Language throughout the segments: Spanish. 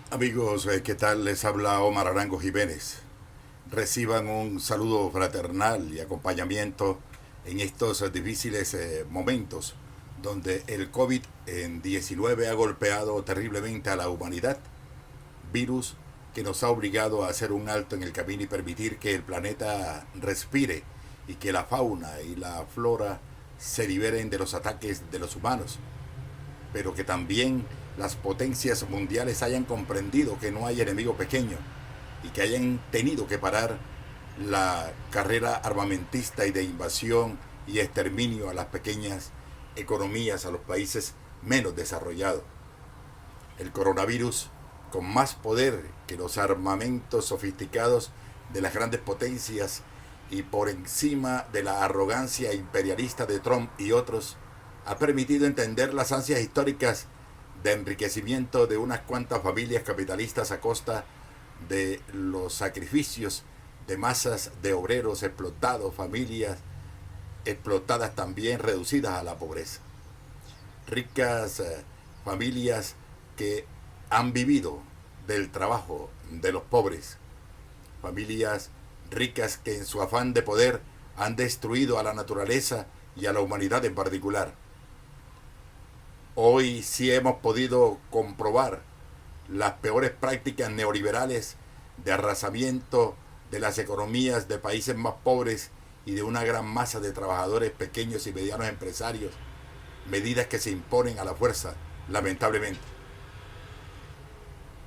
Amigos, ¿qué tal? Les habla Omar Arango Jiménez. Reciban un saludo fraternal y acompañamiento en estos difíciles momentos donde el COVID-19 ha golpeado terriblemente a la humanidad, virus que nos ha obligado a hacer un alto en el camino y permitir que el planeta respire y que la fauna y la flora se liberen de los ataques de los humanos, pero que también las potencias mundiales hayan comprendido que no hay enemigo pequeño y que hayan tenido que parar la carrera armamentista y de invasión y exterminio a las pequeñas economías, a los países menos desarrollados. El coronavirus, con más poder que los armamentos sofisticados de las grandes potencias y por encima de la arrogancia imperialista de Trump y otros, ha permitido entender las ansias históricas de enriquecimiento de unas cuantas familias capitalistas a costa de los sacrificios de masas de obreros explotados, familias explotadas también reducidas a la pobreza. Ricas familias que han vivido del trabajo de los pobres, familias ricas que en su afán de poder han destruido a la naturaleza y a la humanidad en particular. Hoy sí hemos podido comprobar las peores prácticas neoliberales de arrasamiento de las economías de países más pobres y de una gran masa de trabajadores pequeños y medianos empresarios, medidas que se imponen a la fuerza, lamentablemente.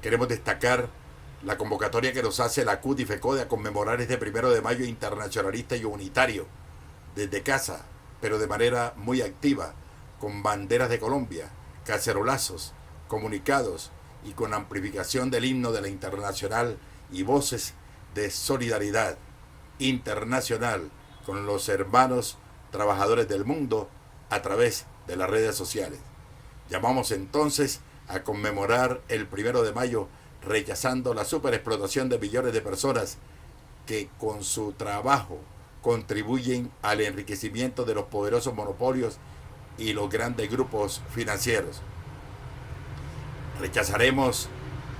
Queremos destacar la convocatoria que nos hace la CUT y FECODE a conmemorar este 1 de Mayo internacionalista y unitario, desde casa, pero de manera muy activa, con banderas de Colombia, cacerolazos, comunicados y con amplificación del himno de la Internacional y voces de solidaridad internacional con los hermanos trabajadores del mundo a través de las redes sociales. Llamamos entonces a conmemorar el 1 de Mayo rechazando la superexplotación de millones de personas que con su trabajo contribuyen al enriquecimiento de los poderosos monopolios y los grandes grupos financieros. Rechazaremos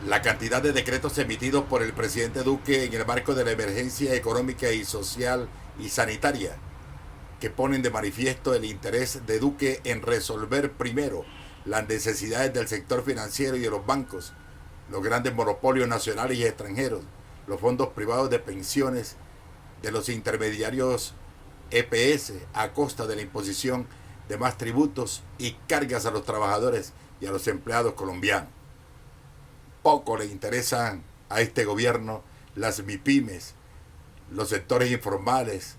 la cantidad de decretos emitidos por el presidente Duque en el marco de la emergencia económica y social y sanitaria, que ponen de manifiesto el interés de Duque en resolver primero las necesidades del sector financiero y de los bancos, los grandes monopolios nacionales y extranjeros, los fondos privados de pensiones, de los intermediarios EPS a costa de la imposición de más tributos y cargas a los trabajadores y a los empleados colombianos. Poco le interesan a este gobierno las MIPIMES, los sectores informales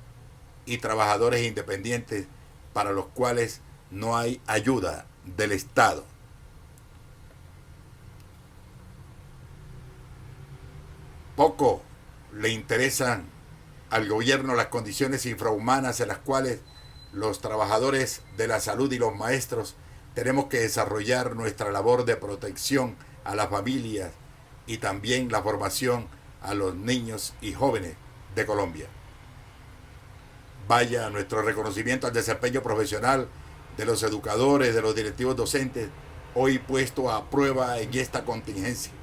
y trabajadores independientes para los cuales no hay ayuda del Estado. Poco le interesan al gobierno las condiciones infrahumanas en las cuales los trabajadores de la salud y los maestros tenemos que desarrollar nuestra labor de protección a las familias y también la formación a los niños y jóvenes de Colombia. Vaya nuestro reconocimiento al desempeño profesional de los educadores, de los directivos docentes, hoy puesto a prueba en esta contingencia.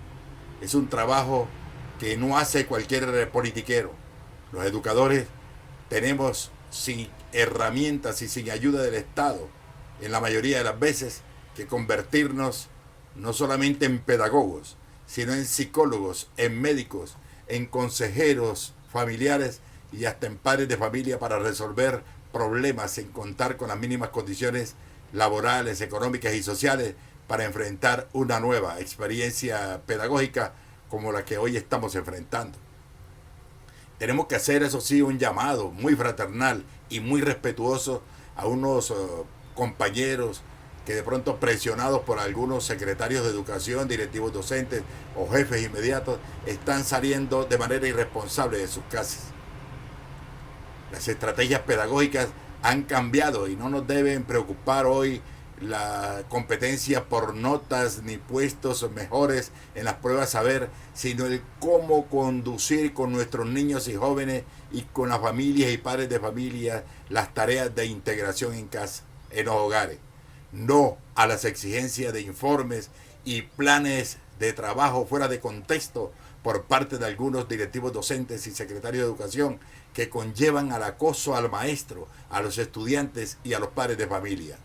Es un trabajo que no hace cualquier politiquero. Los educadores tenemos, sin herramientas y sin ayuda del Estado, en la mayoría de las veces, que convertirnos no solamente en pedagogos, sino en psicólogos, en médicos, en consejeros familiares y hasta en padres de familia para resolver problemas sin contar con las mínimas condiciones laborales, económicas y sociales para enfrentar una nueva experiencia pedagógica como la que hoy estamos enfrentando. Tenemos que hacer, eso sí, un llamado muy fraternal y muy respetuoso a unos compañeros que de pronto presionados por algunos secretarios de educación, directivos docentes o jefes inmediatos, están saliendo de manera irresponsable de sus casas. Las estrategias pedagógicas han cambiado y no nos deben preocupar hoy la competencia por notas ni puestos mejores en las pruebas saber, sino el cómo conducir con nuestros niños y jóvenes y con las familias y padres de familia las tareas de integración en casa, en los hogares. No a las exigencias de informes y planes de trabajo fuera de contexto por parte de algunos directivos docentes y secretarios de educación que conllevan al acoso al maestro, a los estudiantes y a los padres de familia.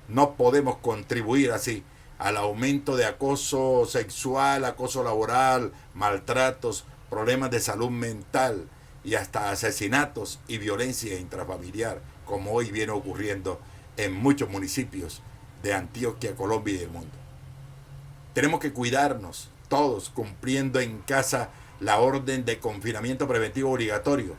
No podemos contribuir así al aumento de acoso sexual, acoso laboral, maltratos, problemas de salud mental y hasta asesinatos y violencia intrafamiliar, como hoy viene ocurriendo en muchos municipios de Antioquia, Colombia y del mundo. Tenemos que cuidarnos todos cumpliendo en casa la orden de confinamiento preventivo obligatorio.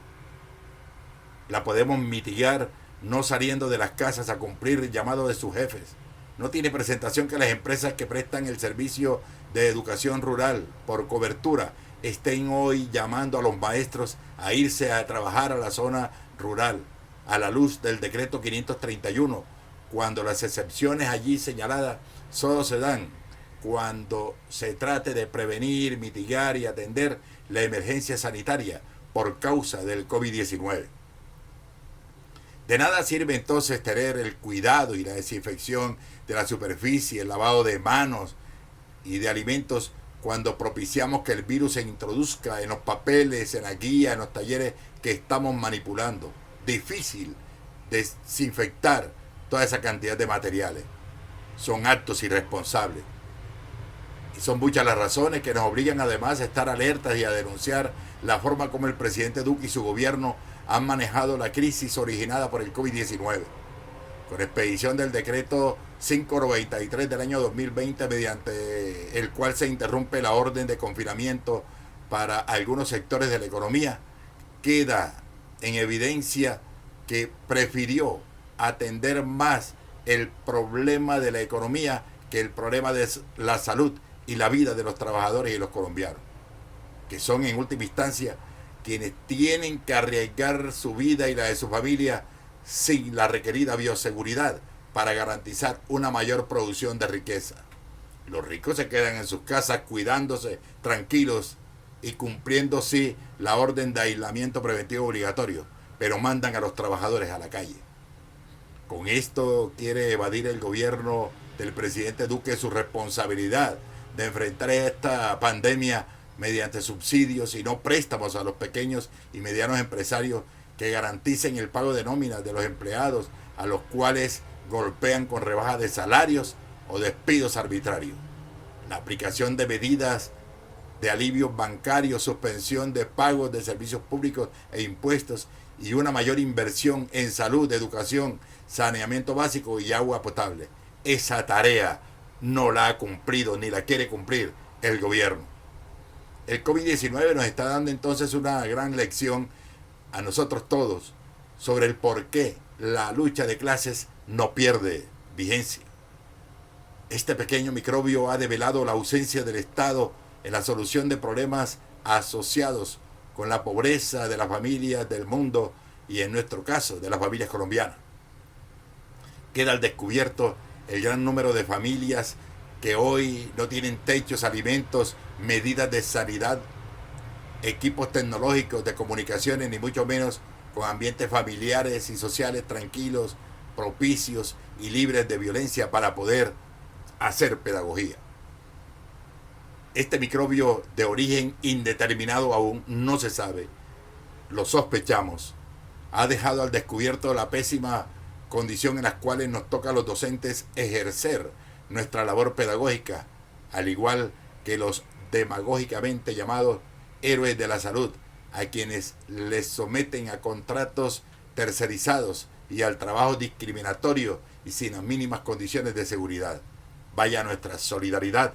La podemos mitigar no saliendo de las casas a cumplir el llamado de sus jefes. No tiene presentación que las empresas que prestan el servicio de educación rural por cobertura estén hoy llamando a los maestros a irse a trabajar a la zona rural a la luz del decreto 531, cuando las excepciones allí señaladas solo se dan cuando se trate de prevenir, mitigar y atender la emergencia sanitaria por causa del COVID-19. De nada sirve entonces tener el cuidado y la desinfección de la superficie, el lavado de manos y de alimentos cuando propiciamos que el virus se introduzca en los papeles, en la guía, en los talleres que estamos manipulando. Difícil desinfectar toda esa cantidad de materiales. Son actos irresponsables. Y son muchas las razones que nos obligan además a estar alertas y a denunciar la forma como el presidente Duque y su gobierno han manejado la crisis originada por el COVID-19. Con expedición del decreto 593 del año 2020, mediante el cual se interrumpe la orden de confinamiento para algunos sectores de la economía, queda en evidencia que prefirió atender más el problema de la economía que el problema de la salud y la vida de los trabajadores y los colombianos, que son en última instancia quienes tienen que arriesgar su vida y la de su familia sin la requerida bioseguridad para garantizar una mayor producción de riqueza. Los ricos se quedan en sus casas cuidándose tranquilos y cumpliendo sí la orden de aislamiento preventivo obligatorio, pero mandan a los trabajadores a la calle. Con esto quiere evadir el gobierno del presidente Duque su responsabilidad de enfrentar esta pandemia mediante subsidios y no préstamos a los pequeños y medianos empresarios que garanticen el pago de nóminas de los empleados a los cuales golpean con rebaja de salarios o despidos arbitrarios. La aplicación de medidas de alivios bancarios, suspensión de pagos de servicios públicos e impuestos y una mayor inversión en salud, educación, saneamiento básico y agua potable. Esa tarea no la ha cumplido ni la quiere cumplir el gobierno. El COVID-19 nos está dando entonces una gran lección a nosotros todos sobre el por qué la lucha de clases no pierde vigencia. Este pequeño microbio ha develado la ausencia del Estado en la solución de problemas asociados con la pobreza de las familias del mundo y en nuestro caso de las familias colombianas. Queda al descubierto el gran número de familias que hoy no tienen techos, alimentos, medidas de sanidad, equipos tecnológicos de comunicaciones, ni mucho menos con ambientes familiares y sociales tranquilos, propicios y libres de violencia para poder hacer pedagogía. Este microbio de origen indeterminado aún no se sabe, lo sospechamos, ha dejado al descubierto la pésima condición en la cual nos toca a los docentes ejercer nuestra labor pedagógica, al igual que los demagógicamente llamados héroes de la salud, a quienes les someten a contratos tercerizados y al trabajo discriminatorio y sin las mínimas condiciones de seguridad. Vaya nuestra solidaridad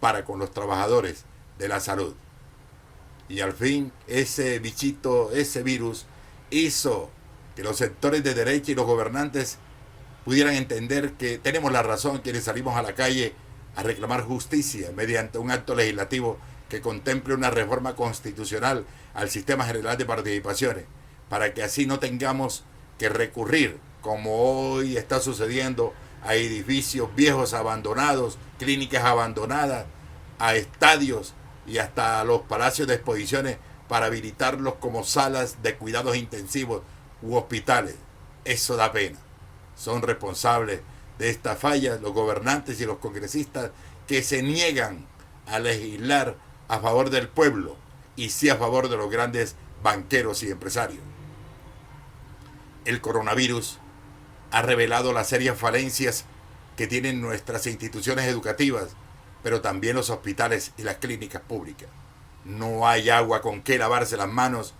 para con los trabajadores de la salud. Y al fin ese bichito, ese virus, hizo que los sectores de derecha y los gobernantes pudieran entender que tenemos la razón quienes salimos a la calle a reclamar justicia mediante un acto legislativo que contemple una reforma constitucional al sistema general de participaciones, para que así no tengamos que recurrir, como hoy está sucediendo, a edificios viejos abandonados, clínicas abandonadas, a estadios y hasta a los palacios de exposiciones para habilitarlos como salas de cuidados intensivos u hospitales. Eso da pena. Son responsables de esta falla los gobernantes y los congresistas que se niegan a legislar a favor del pueblo y sí a favor de los grandes banqueros y empresarios. El coronavirus ha revelado las serias falencias que tienen nuestras instituciones educativas, pero también los hospitales y las clínicas públicas. No hay agua con qué lavarse las manos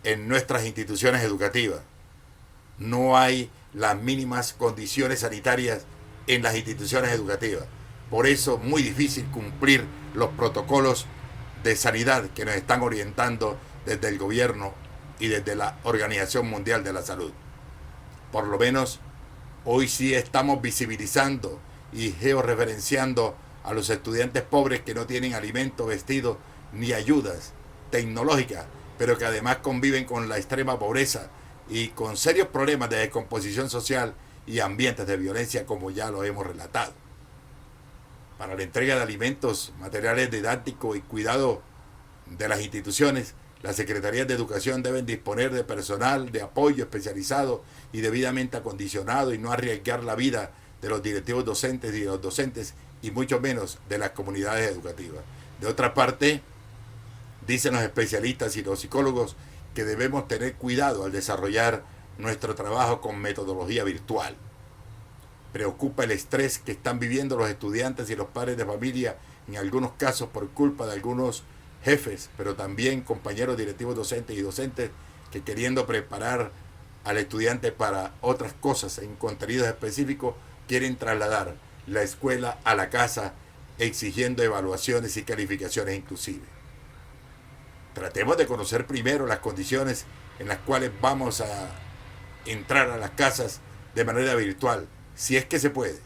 en nuestras instituciones educativas. No hay las mínimas condiciones sanitarias en las instituciones educativas. Por eso es muy difícil cumplir los protocolos de sanidad que nos están orientando desde el gobierno y desde la Organización Mundial de la Salud. Por lo menos hoy sí estamos visibilizando y georreferenciando a los estudiantes pobres que no tienen alimento, vestido ni ayudas tecnológicas, pero que además conviven con la extrema pobreza y con serios problemas de descomposición social y ambientes de violencia, como ya lo hemos relatado. Para la entrega de alimentos, materiales didácticos y cuidado de las instituciones, las secretarías de educación deben disponer de personal de apoyo especializado y debidamente acondicionado y no arriesgar la vida de los directivos docentes y de los docentes y mucho menos de las comunidades educativas. De otra parte, dicen los especialistas y los psicólogos que debemos tener cuidado al desarrollar nuestro trabajo con metodología virtual. Preocupa el estrés que están viviendo los estudiantes y los padres de familia, en algunos casos por culpa de algunos jefes, pero también compañeros directivos docentes y docentes que, queriendo preparar al estudiante para otras cosas en contenidos específicos, quieren trasladar la escuela a la casa, exigiendo evaluaciones y calificaciones inclusive. Tratemos de conocer primero las condiciones en las cuales vamos a entrar a las casas de manera virtual, si es que se puede.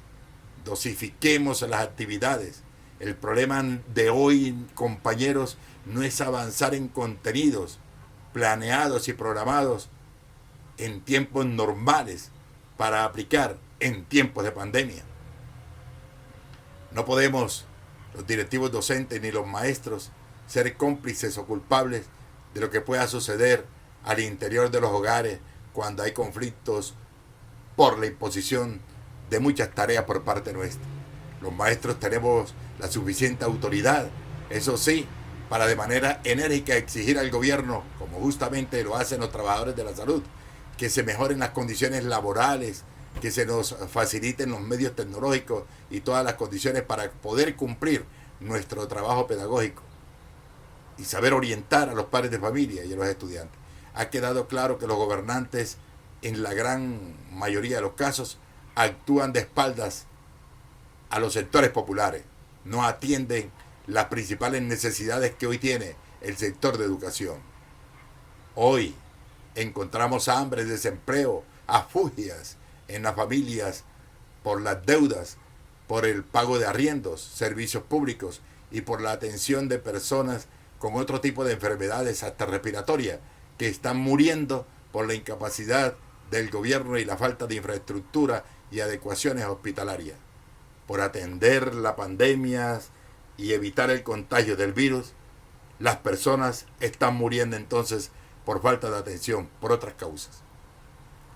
Dosifiquemos las actividades. El problema de hoy, compañeros, no es avanzar en contenidos planeados y programados en tiempos normales para aplicar en tiempos de pandemia. No podemos, los directivos docentes ni los maestros, ser cómplices o culpables de lo que pueda suceder al interior de los hogares cuando hay conflictos por la imposición de muchas tareas por parte nuestra. Los maestros tenemos la suficiente autoridad, eso sí, para de manera enérgica exigir al gobierno, como justamente lo hacen los trabajadores de la salud, que se mejoren las condiciones laborales, que se nos faciliten los medios tecnológicos y todas las condiciones para poder cumplir nuestro trabajo pedagógico y saber orientar a los padres de familia y a los estudiantes. Ha quedado claro que los gobernantes, en la gran mayoría de los casos, actúan de espaldas a los sectores populares, no atienden las principales necesidades que hoy tiene el sector de educación. Hoy encontramos hambre, desempleo, afugias en las familias por las deudas, por el pago de arriendos, servicios públicos y por la atención de personas con otro tipo de enfermedades hasta respiratorias que están muriendo por la incapacidad del gobierno y la falta de infraestructura y adecuaciones hospitalarias. Por atender la pandemia y evitar el contagio del virus, las personas están muriendo entonces por falta de atención, por otras causas.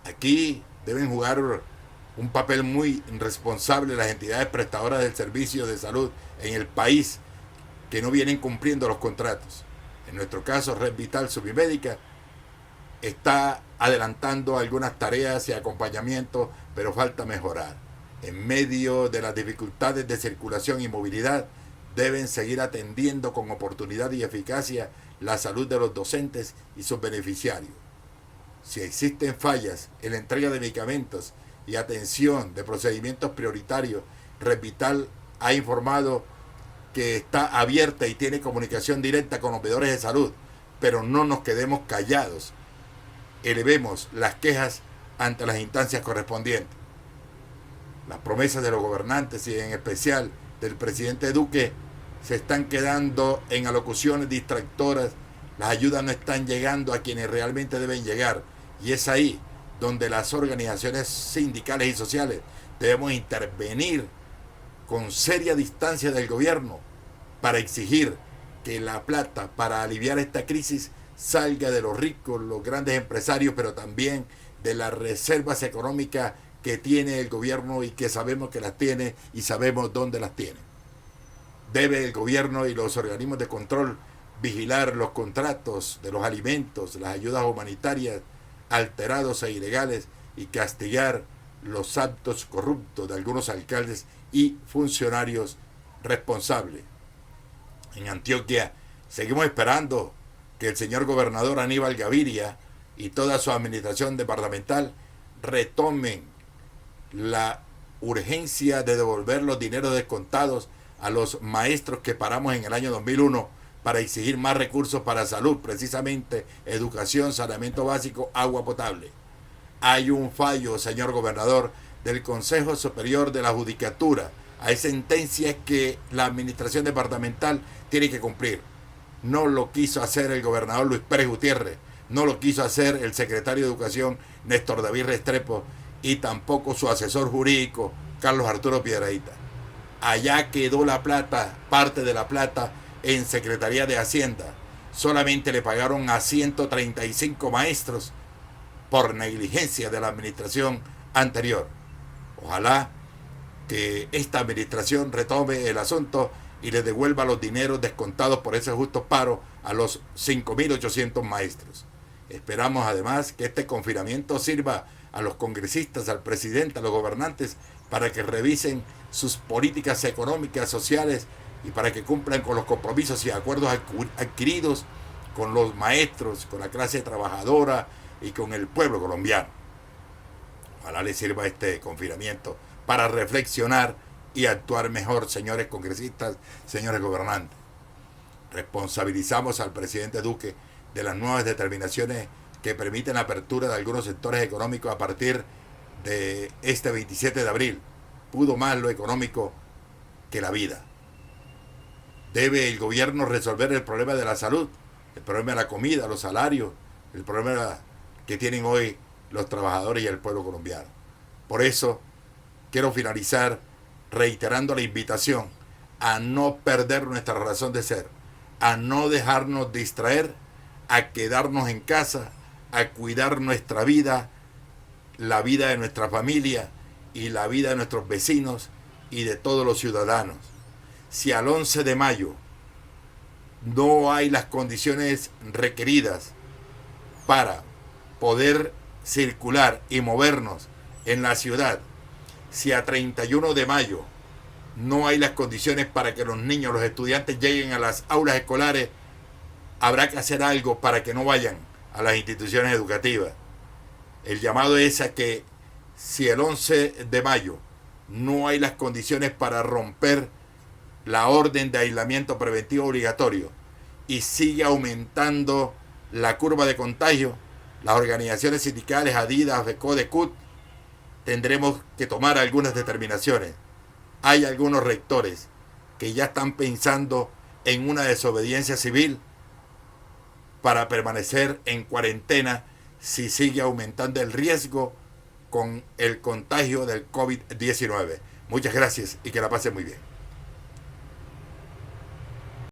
Aquí deben jugar un papel muy responsable las entidades prestadoras del servicio de salud en el país que no vienen cumpliendo los contratos. En nuestro caso, Red Vital Submédica está adelantando algunas tareas y acompañamiento, pero falta mejorar. En medio de las dificultades de circulación y movilidad, deben seguir atendiendo con oportunidad y eficacia la salud de los docentes y sus beneficiarios. Si existen fallas en la entrega de medicamentos y atención de procedimientos prioritarios, Red Vital ha informado que está abierta y tiene comunicación directa con los veedores de salud, pero no nos quedemos callados. Elevemos las quejas ante las instancias correspondientes. Las promesas de los gobernantes y en especial del presidente Duque se están quedando en alocuciones distractoras. Las ayudas no están llegando a quienes realmente deben llegar, y es ahí donde las organizaciones sindicales y sociales debemos intervenir con seria distancia del gobierno para exigir que la plata para aliviar esta crisis salga de los ricos, los grandes empresarios, pero también de las reservas económicas que tiene el gobierno y que sabemos que las tiene y sabemos dónde las tiene. Debe el gobierno y los organismos de control vigilar los contratos de los alimentos, las ayudas humanitarias alterados e ilegales y castigar los actos corruptos de algunos alcaldes y funcionarios responsables. En Antioquia seguimos esperando que el señor gobernador Aníbal Gaviria y toda su administración departamental retomen la urgencia de devolver los dineros descontados a los maestros que paramos en el año 2001 para exigir más recursos para salud, precisamente educación, saneamiento básico, agua potable. Hay un fallo, señor gobernador, del Consejo Superior de la Judicatura. Hay sentencias que la administración departamental tiene que cumplir. No lo quiso hacer el gobernador Luis Pérez Gutiérrez, no lo quiso hacer el secretario de Educación Néstor David Restrepo y tampoco su asesor jurídico Carlos Arturo Piedrahíta. Allá quedó la plata, parte de la plata, en Secretaría de Hacienda. Solamente le pagaron a 135 maestros por negligencia de la administración anterior. Ojalá que esta administración retome el asunto y le devuelva los dineros descontados por ese justo paro a los 5.800 maestros. Esperamos además que este confinamiento sirva a los congresistas, al presidente, a los gobernantes, para que revisen sus políticas económicas, sociales y para que cumplan con los compromisos y acuerdos adquiridos con los maestros, con la clase trabajadora y con el pueblo colombiano. Ojalá les sirva este confinamiento para reflexionar y actuar mejor, señores congresistas, señores gobernantes. Responsabilizamos al presidente Duque de las nuevas determinaciones que permiten la apertura de algunos sectores económicos a partir de este 27 de abril. Pudo más lo económico que la vida. Debe el gobierno resolver el problema de la salud, el problema de la comida, los salarios, el problema que tienen hoy los trabajadores y el pueblo colombiano. Por eso quiero finalizar reiterando la invitación a no perder nuestra razón de ser, a no dejarnos distraer, a quedarnos en casa, a cuidar nuestra vida, la vida de nuestra familia y la vida de nuestros vecinos y de todos los ciudadanos. Si al 11 de mayo no hay las condiciones requeridas para poder circular y movernos en la ciudad, si a 31 de mayo no hay las condiciones para que los niños, los estudiantes lleguen a las aulas escolares, habrá que hacer algo para que no vayan a las instituciones educativas. El llamado es a que si el 11 de mayo no hay las condiciones para romper la orden de aislamiento preventivo obligatorio y sigue aumentando la curva de contagio, las organizaciones sindicales Adidas, FECODE, CUT, tendremos que tomar algunas determinaciones. Hay algunos rectores que ya están pensando en una desobediencia civil para permanecer en cuarentena si sigue aumentando el riesgo con el contagio del COVID-19. Muchas gracias y que la pasen muy bien.